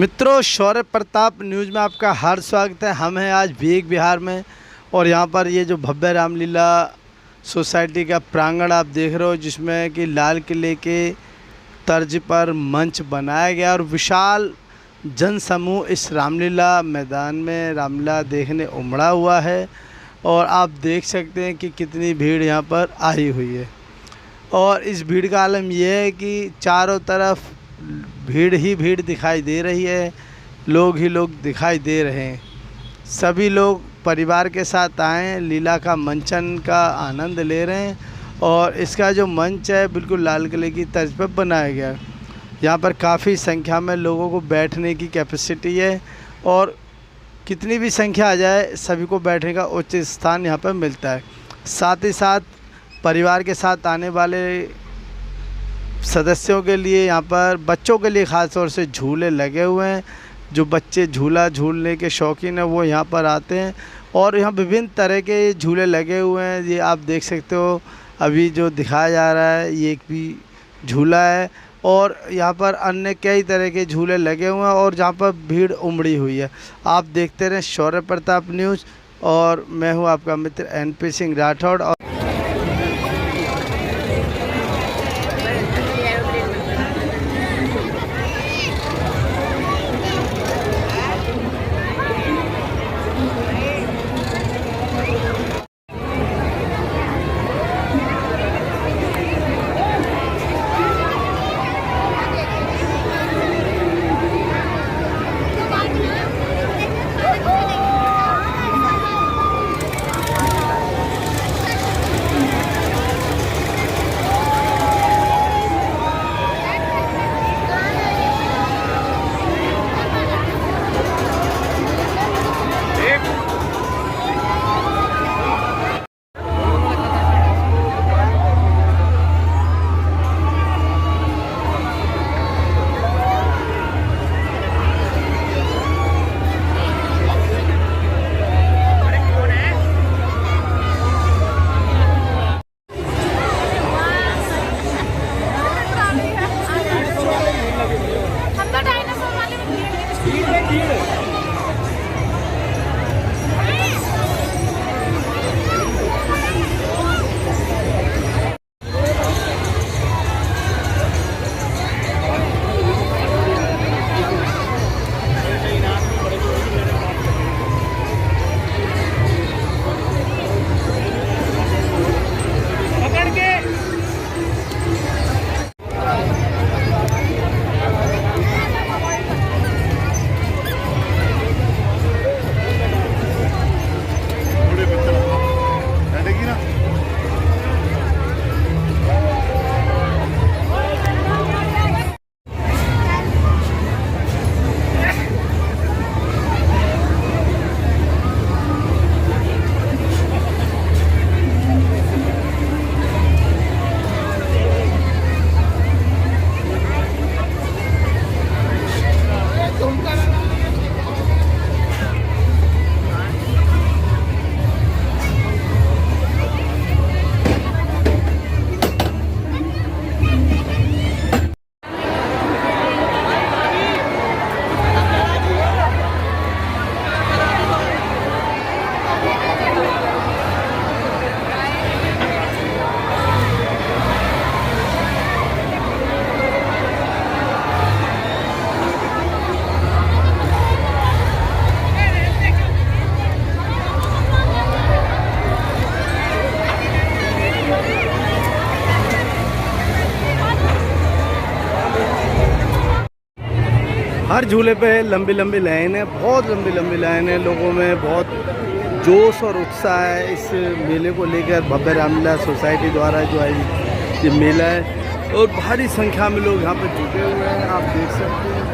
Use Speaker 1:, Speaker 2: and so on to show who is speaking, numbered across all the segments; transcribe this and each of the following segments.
Speaker 1: मित्रों, शौर्य प्रताप न्यूज़ में आपका हार्द स्वागत है। हम हैं आज विवेक विहार में और यहाँ पर ये जो भव्य रामलीला सोसाइटी का प्रांगण आप देख रहे हो, जिसमें कि लाल किले के तर्ज पर मंच बनाया गया और विशाल जन समूह इस रामलीला मैदान में रामलीला देखने उमड़ा हुआ है। और आप देख सकते हैं कि कितनी भीड़ यहाँ पर आई हुई है। और इस भीड़ का आलम यह है कि चारों तरफ भीड़ ही भीड़ दिखाई दे रही है, लोग ही लोग दिखाई दे रहे हैं। सभी लोग परिवार के साथ आए हैं, लीला का मंचन का आनंद ले रहे हैं। और इसका जो मंच है बिल्कुल लाल किले की तर्ज पर बनाया गया है। यहाँ पर काफ़ी संख्या में लोगों को बैठने की कैपेसिटी है और कितनी भी संख्या आ जाए सभी को बैठने का उचित स्थान यहाँ पर मिलता है। साथ ही साथ परिवार के साथ आने वाले सदस्यों के लिए यहाँ पर बच्चों के लिए ख़ास तौर से झूले लगे हुए हैं। जो बच्चे झूला झूलने के शौकीन हैं वो यहाँ पर आते हैं और यहाँ विभिन्न तरह के झूले लगे हुए हैं। ये आप देख सकते हो, अभी जो दिखाया जा रहा है ये एक भी झूला है और यहाँ पर अन्य कई तरह के झूले लगे हुए हैं और जहाँ पर भीड़ उमड़ी हुई है। आप देखते रहें शौर्य प्रताप न्यूज़ और मैं हूँ आपका मित्र NP सिंह राठौड़। और हर झूले पे लंबी लंबी लाइन है, बहुत लंबी लाइन है। लोगों में बहुत जोश और उत्साह है इस मेले को लेकर। भव्य रामलीला सोसाइटी द्वारा जो है ये मेला है और भारी संख्या में लोग यहाँ पर जुटे हुए हैं, आप देख सकते हैं।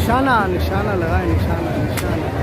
Speaker 1: निशाना निशाना लगाए, निशाना निशाना।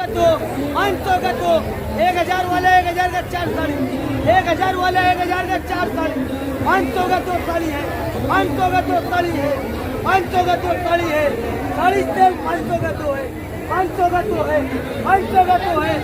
Speaker 2: दो 500 का दो 1000 वाला 1000 का 4 साड़ी 1000 वाला 1000 का 4 साड़ी 500 का 2 साड़ी है 500 का 2 साड़ी है 500 का 2 साड़ी है साड़ी से 500 का 2 है 500 का 2 है 500 का 2 है।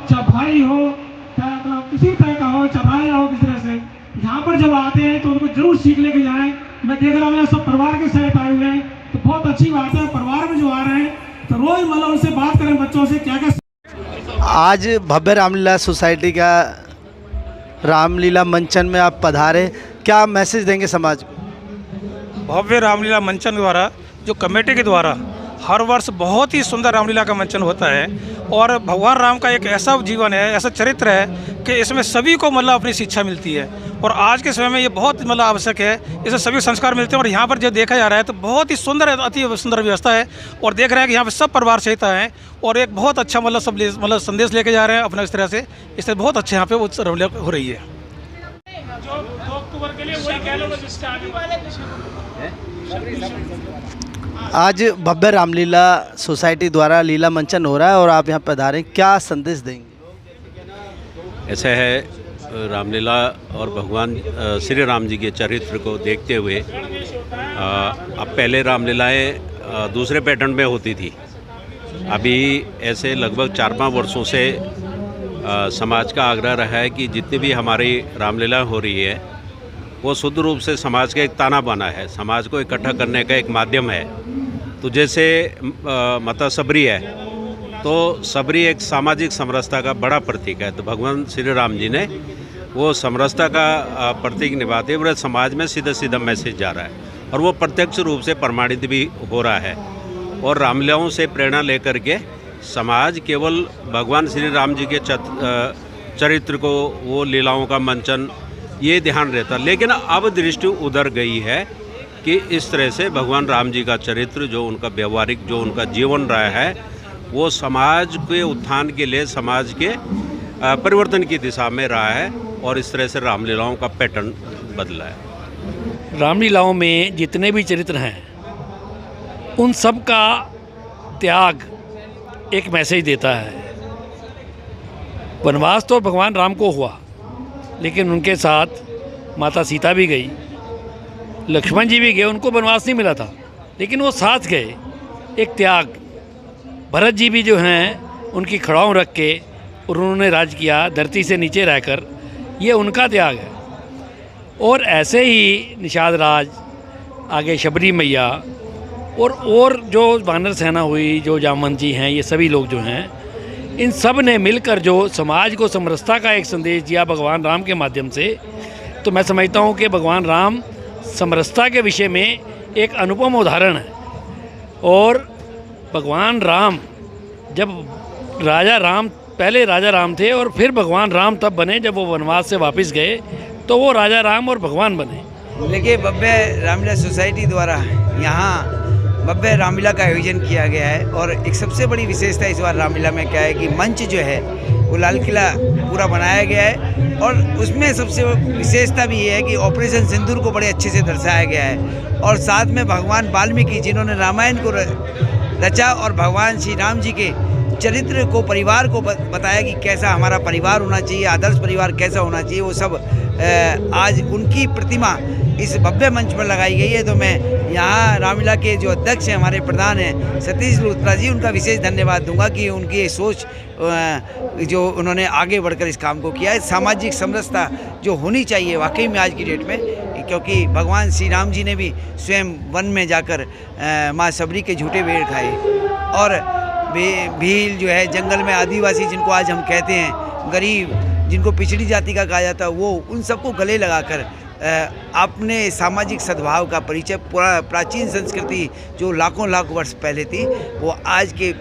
Speaker 3: चौपाई हो चाहे किसी तरह का हो, चौपाई हो किस तरह से, यहाँ पर जब आते हैं तो उनको जरूर सीख लेके जाएं। मैं देख रहा हूँ सब परिवार के साथ आए हुए हैं, तो बहुत अच्छी बात है। परिवार में जो आ रहे हैं तो रोज मतलब उनसे बात करें, बच्चों से क्या क्या।
Speaker 1: आज भव्य रामलीला सोसाइटी का रामलीला मंचन में आप पधारे, क्या मैसेज देंगे समाज को?
Speaker 4: भव्य रामलीला मंचन द्वारा जो कमेटी के द्वारा हर वर्ष बहुत ही सुंदर रामलीला का मंचन होता है और भगवान राम का एक ऐसा जीवन है, ऐसा चरित्र है कि इसमें सभी को मतलब अपनी शिक्षा मिलती है और आज के समय में ये बहुत मतलब आवश्यक है। इसमें सभी संस्कार मिलते हैं और यहाँ पर जो देखा जा रहा है तो बहुत ही सुंदर, अति सुंदर व्यवस्था है और देख रहे हैं कि यहाँ पर सब परिवार सहित हैं और एक बहुत अच्छा मतलब सब मतलब संदेश लेके जा रहे हैं अपना। इस तरह बहुत अच्छे यहाँ पे वो रामलीला हो रही है।
Speaker 3: जो 2 अक्टूबर के लिए वही कह लो जिससे
Speaker 1: आज भव्य रामलीला सोसाइटी द्वारा लीला मंचन हो रहा है और आप यहाँ पधारे, क्या संदेश देंगे?
Speaker 5: ऐसा है, रामलीला और भगवान श्री राम जी के चरित्र को देखते हुए अब पहले रामलीलाएँ दूसरे पैटर्न में होती थी। अभी ऐसे लगभग 4-5 वर्षों से समाज का आग्रह रहा है कि जितनी भी हमारी रामलीला हो रही है वो शुद्ध रूप से समाज का एक ताना बाना है, समाज को इकट्ठा करने का एक माध्यम है। तो जैसे माता सबरी है तो सबरी एक सामाजिक समरसता का बड़ा प्रतीक है, तो भगवान श्री राम जी ने वो समरसता का प्रतीक निभाते हुए समाज में सीधा सीधा मैसेज जा रहा है और वो प्रत्यक्ष रूप से प्रमाणित भी हो रहा है। और रामलीलाओं से प्रेरणा लेकर के समाज केवल भगवान श्री राम जी के चरित्र को, वो लीलाओं का मंचन, ये ध्यान रहता। लेकिन अब दृष्टि उधर गई है कि इस तरह से भगवान राम जी का चरित्र, जो उनका व्यवहारिक, जो उनका जीवन रहा है, वो समाज के उत्थान के लिए, समाज के परिवर्तन की दिशा में रहा है और इस तरह से रामलीलाओं का पैटर्न बदला है।
Speaker 6: रामलीलाओं में जितने भी चरित्र हैं उन सब का त्याग एक मैसेज देता है। वनवास तो भगवान राम को हुआ, लेकिन उनके साथ माता सीता भी गई, लक्ष्मण जी भी गए, उनको वनवास नहीं मिला था लेकिन वो साथ गए, एक त्याग। भरत जी भी जो हैं उनकी खड़ाऊँ रख के और उन्होंने राज किया धरती से नीचे रहकर, ये उनका त्याग है। और ऐसे ही निषाद राज, आगे शबरी मैया और जो वानर सेना हुई, जो जामवंत जी हैं, ये सभी लोग जो हैं, इन सब ने मिलकर जो समाज को समरसता का एक संदेश दिया भगवान राम के माध्यम से। तो मैं समझता हूँ कि भगवान राम समरसता के विषय में एक अनुपम उदाहरण है। और भगवान राम, जब राजा राम, पहले राजा राम थे और फिर भगवान राम तब बने जब वो वनवास से वापस गए, तो वो राजा राम और भगवान बने।
Speaker 7: देखिए, भव्य रामलीला सोसाइटी द्वारा यहाँ भव्य रामलीला का आयोजन किया गया है और एक सबसे बड़ी विशेषता इस बार रामलीला में क्या है कि मंच जो है वो लाल किला पूरा बनाया गया है और उसमें सबसे विशेषता भी ये है कि ऑपरेशन सिंदूर को बड़े अच्छे से दर्शाया गया है और साथ में भगवान वाल्मीकि जिन्होंने रामायण को रचा और भगवान श्री राम जी के चरित्र को, परिवार को बताया कि कैसा हमारा परिवार होना चाहिए, आदर्श परिवार कैसा होना चाहिए, वो सब आज उनकी प्रतिमा इस भव्य मंच पर लगाई गई है। तो मैं यहाँ रामलीला के जो अध्यक्ष हैं, हमारे प्रधान हैं सतीश लूथरा जी, उनका विशेष धन्यवाद दूंगा कि उनकी सोच जो उन्होंने आगे बढ़कर इस काम को किया है। सामाजिक समरसता जो होनी चाहिए वाकई में आज की डेट में, क्योंकि भगवान श्री राम जी ने भी स्वयं वन में जाकर माँ सबरी के झूठे भेड़ खाए और भील जो है जंगल में आदिवासी जिनको आज हम कहते हैं, गरीब जिनको पिछड़ी जाति का कहा जाता है, वो उन सबको गले लगाकर अपने सामाजिक सद्भाव का परिचय, प्राचीन संस्कृति जो लाखों वर्ष पहले थी, वो आज के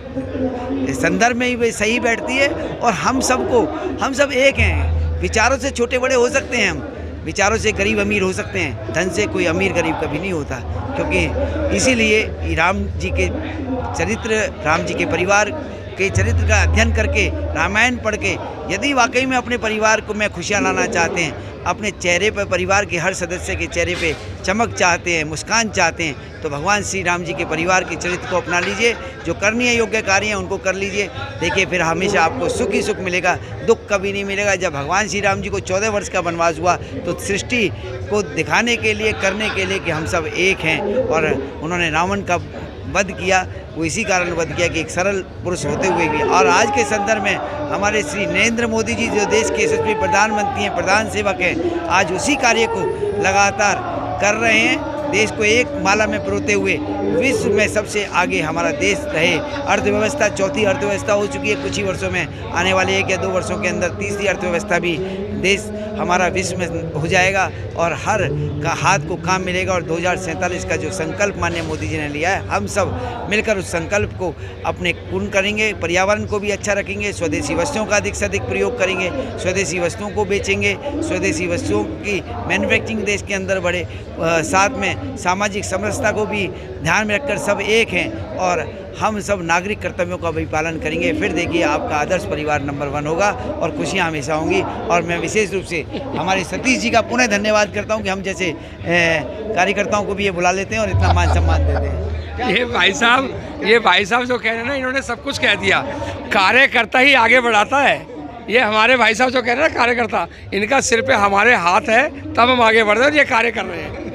Speaker 7: संदर्भ में ही सही बैठती है। और हम सब एक हैं, विचारों से छोटे बड़े हो सकते हैं, हम विचारों से गरीब अमीर हो सकते हैं, धन से कोई अमीर गरीब कभी नहीं होता। क्योंकि इसीलिए राम जी के चरित्र, राम जी के परिवार के चरित्र का अध्ययन करके, रामायण पढ़ के, यदि वाकई में अपने परिवार को में खुशियाँ लाना चाहते हैं, अपने चेहरे पर, परिवार के हर सदस्य के चेहरे पे चमक चाहते हैं, मुस्कान चाहते हैं, तो भगवान श्री राम जी के परिवार के चरित्र को अपना लीजिए। जो करनीय योग्य कार्य हैं उनको कर लीजिए। देखिए फिर हमेशा आपको सुख ही सुख मिलेगा, दुख कभी नहीं मिलेगा। जब भगवान श्री राम जी को 14 वर्ष का वनवास हुआ तो सृष्टि को दिखाने के लिए, करने के लिए कि हम सब एक हैं, और उन्होंने रावण का वध किया। वो इसी कारण वध किया कि एक सरल पुरुष होते हुए भी। और आज के संदर्भ में हमारे श्री नरेंद्र मोदी जी जो देश के यशस्वी प्रधानमंत्री हैं, प्रधान सेवक हैं, आज उसी कार्य को लगातार कर रहे हैं। देश को एक माला में पिरोते हुए विश्व में सबसे आगे हमारा देश रहे। अर्थव्यवस्था चौथी अर्थव्यवस्था हो चुकी है। कुछ ही वर्षों में, आने वाले 1 या 2 वर्षों के अंदर तीसरी अर्थव्यवस्था भी देश हमारा विश्व में हो जाएगा और हर का हाथ को काम मिलेगा। और 2047 का जो संकल्प माननीय मोदी जी ने लिया है, हम सब मिलकर उस संकल्प को अपने पूर्ण करेंगे। पर्यावरण को भी अच्छा रखेंगे, स्वदेशी वस्तुओं का अधिक से अधिक प्रयोग करेंगे, स्वदेशी वस्तुओं को बेचेंगे, स्वदेशी वस्तुओं की मैन्युफैक्चरिंग देश के अंदर बढ़े। साथ में सामाजिक समरसता को भी ध्यान में रखकर सब एक हैं और हम सब नागरिक कर्तव्यों का भी पालन करेंगे। फिर देखिए आपका आदर्श परिवार नंबर 1 होगा और खुशियाँ हमेशा होंगी। और मैं विशेष रूप से हमारे सतीश जी का पुनः धन्यवाद करता हूँ कि हम जैसे कार्यकर्ताओं को भी ये बुला लेते हैं और इतना मान सम्मान देते हैं।
Speaker 8: ये भाई साहब जो कह रहे हैं ना, इन्होंने सब कुछ कह दिया। कार्यकर्ता ही आगे बढ़ाता है। ये हमारे भाई साहब जो कह रहे हैं ना, कार्यकर्ता, इनका सिर पे हमारे हाथ है, तब हम आगे बढ़ रहे हैं और ये कार्य कर रहे हैं।